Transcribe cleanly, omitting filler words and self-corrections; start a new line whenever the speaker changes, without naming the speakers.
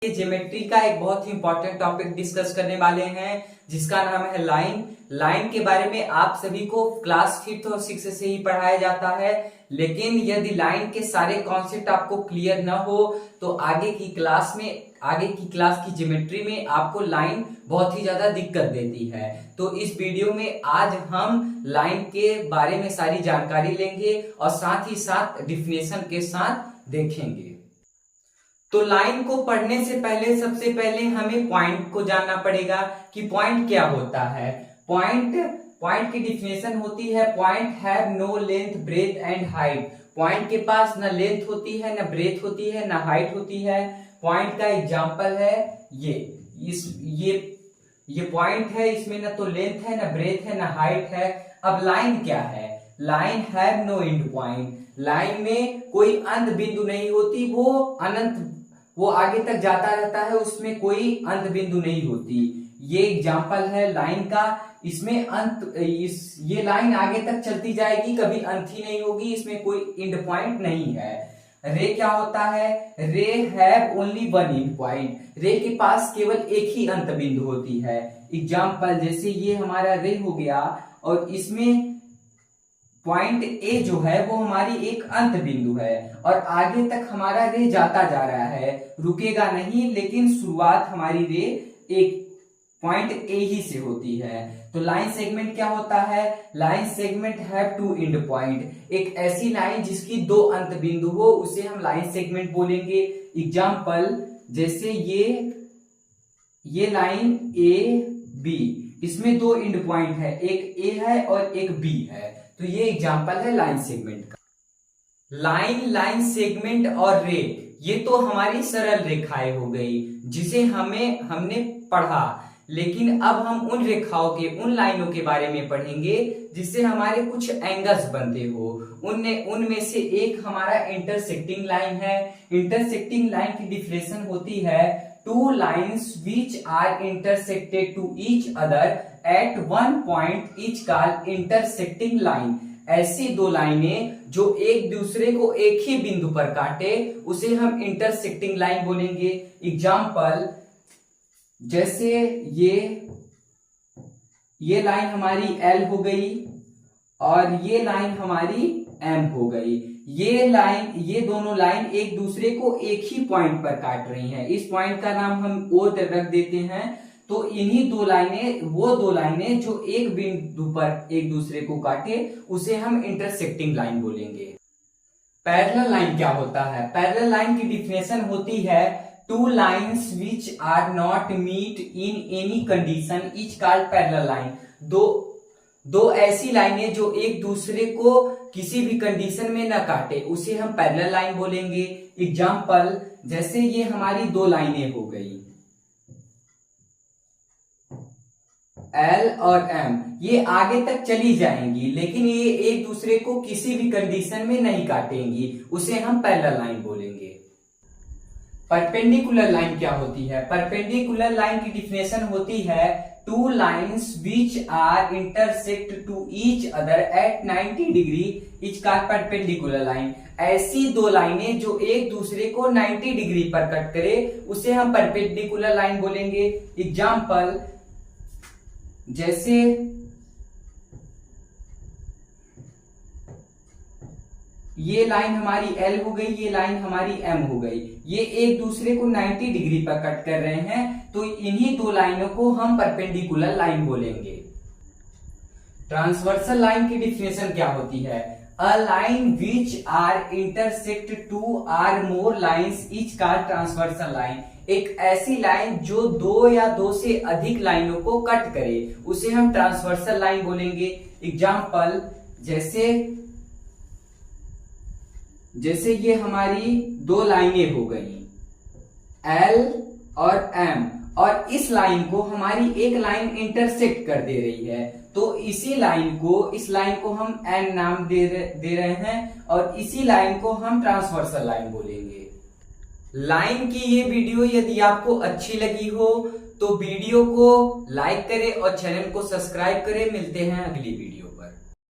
Geometry का एक बहुत ही इंपॉर्टेंट टॉपिक डिस्कस करने वाले हैं जिसका नाम है लाइन। लाइन के बारे में आप सभी को क्लास 5th और 6th से ही पढ़ाया जाता है, लेकिन यदि लाइन के सारे कॉन्सेप्ट आपको क्लियर न हो तो आगे की क्लास की ज्योमेट्री में आपको लाइन बहुत ही ज्यादा दिक्कत देती है। तो इस वीडियो में आज हम लाइन के बारे में सारी जानकारी लेंगे और साथ ही साथ डिफिनेशन के साथ देखेंगे। तो लाइन को पढ़ने से पहले सबसे पहले हमें पॉइंट को जानना पड़ेगा कि पॉइंट क्या होता है। पॉइंट की डिफिनेशन होती है point have no length breadth and height. Point के पास न लेंथ होती है, न ब्रेथ होती है, न हाइट होती है। पॉइंट का एग्जांपल है ये पॉइंट है, इसमें न तो लेंथ है, न ब्रेथ है, न हाइट है। अब लाइन क्या है? Line have no end point. Line में कोई अंत बिंदु नहीं होती, वो आगे तक जाता रहता है, उसमें कोई अंत बिंदु नहीं होती। ये एग्जांपल है लाइन का। इसमें ये लाइन आगे तक चलती जाएगी, कभी अंत ही नहीं होगी, इसमें कोई एंड पॉइंट नहीं है। रे क्या होता है? रे have only one and point. रे के पास केवल एक ही अंत बिंदु होती है। एग्जांपल जैसे ये हमारा रे हो गया और इसमें पॉइंट ए जो है वो हमारी एक अंत बिंदु है और आगे तक हमारा रे जाता जा रहा है, रुकेगा नहीं, लेकिन शुरुआत हमारी रे एक पॉइंट ए ही से होती है। तो लाइन सेगमेंट क्या होता है? Line segment have two end point. एक ऐसी लाइन जिसकी दो अंत बिंदु हो उसे हम लाइन सेगमेंट बोलेंगे। एग्जांपल जैसे ये लाइन ए बी, इसमें दो एंड पॉइंट है, एक ए है और एक बी है। तो ये एग्जांपल है लाइन सेगमेंट का। लाइन सेगमेंट और रे ये तो हमारी सरल रेखाएं हो गई जिसे हमने पढ़ा, लेकिन अब हम उन रेखाओं के, उन लाइनों के बारे में पढ़ेंगे जिससे हमारे कुछ एंगल्स बनते हो। उनमें से एक हमारा इंटरसेक्टिंग लाइन है। इंटरसेक्टिंग लाइन की डिफिनेशन होती है two lines which are intersected to each other at one point is called intersecting line. ऐसी दो लाइनें जो एक दूसरे को एक ही बिंदु पर काटे उसे हम इंटरसेक्टिंग लाइन बोलेंगे। एग्जांपल जैसे ये लाइन हमारी L हो गई और ये लाइन हमारी M हो गई। ये दोनों लाइन एक दूसरे को एक ही पॉइंट पर काट रही हैं। इस पॉइंट का नाम हम O रख देते हैं। तो इन्हीं वो दो लाइनें जो एक बिंदु पर एक दूसरे को काटे उसे हम इंटरसेक्टिंग लाइन बोलेंगे। पैरेलल लाइन क्या होता है? पैरेलल लाइन की डिफिनेशन होती है two lines which are not meet in any condition is called parallel line. दो ऐसी लाइनें जो एक दूसरे को किसी भी कंडीशन में न काटे उसे हम पैरेलल लाइन बोलेंगे। एग्जांपल जैसे ये हमारी दो लाइनें हो गई L और M, ये आगे तक चली जाएंगी लेकिन ये एक दूसरे को किसी भी कंडीशन में नहीं काटेंगी, उसे हम पैरेलल लाइन बोलेंगे। परपेंडिकुलर लाइन क्या होती है? परपेंडिकुलर लाइन की डिफिनेशन होती है two lines which are intersect to each other at 90 degree is called perpendicular line. ऐसी दो लाइनें जो एक दूसरे को 90 डिग्री पर कट करे उसे हम परपेंडिकुलर लाइन बोलेंगे। एग्जांपल जैसे ये लाइन हमारी L हो गई, ये लाइन हमारी M हो गई। ये एक दूसरे को 90 डिग्री पर कट कर रहे हैं तो इन्हीं दो लाइनों को हम परपेंडिकुलर लाइन बोलेंगे। ट्रांसवर्सल लाइन की डिफिनेशन क्या होती है? A line which are intersect two or more lines is called transversal line. एक ऐसी लाइन जो दो या दो से अधिक लाइनों को कट करे उसे हम ट्रांसवर्सल लाइन बोलेंगे। एग्जांपल जैसे ये हमारी दो लाइनें हो गई L और M और इस लाइन को हमारी एक लाइन इंटरसेक्ट कर दे रही है, तो इस लाइन को हम N नाम दे रहे हैं और इसी लाइन को हम ट्रांसवर्सल लाइन बोलेंगे। लाइन की ये वीडियो यदि आपको अच्छी लगी हो तो वीडियो को लाइक करें और चैनल को सब्सक्राइब करें। मिलते हैं अगली वीडियो।